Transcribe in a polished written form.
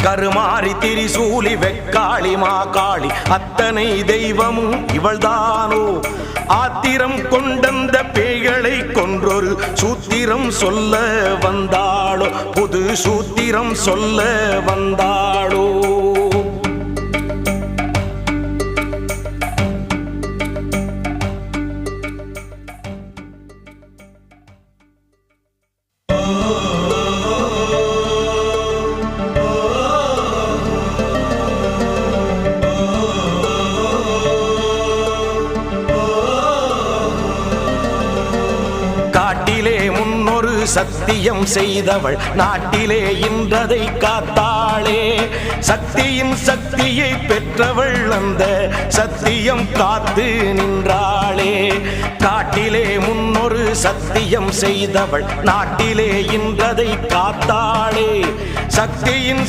கருமாரி திரிசூலி வெக்காளி மாகாளி அத்தனை தெய்வமும் இவள்தானோ ஆத்திரம் கொண்டந்த பேய்களை கொன்றொரு சூத்திரம் சொல்ல வந்தாளோ புது சூத்திரம் சொல்ல வந்தாளோ காட்டிலே முன்னொரு சத்தியம் செய்தவள் நாட்டிலே இன்றதை காத்தாளே சக்தியின் சக்தியை பெற்றவள் அந்த சத்தியம் காத்து நின்றாளே காட்டிலே முன்னொரு சத்தியம் செய்தவள் நாட்டிலே இன்றதை காத்தாளே சக்தியின்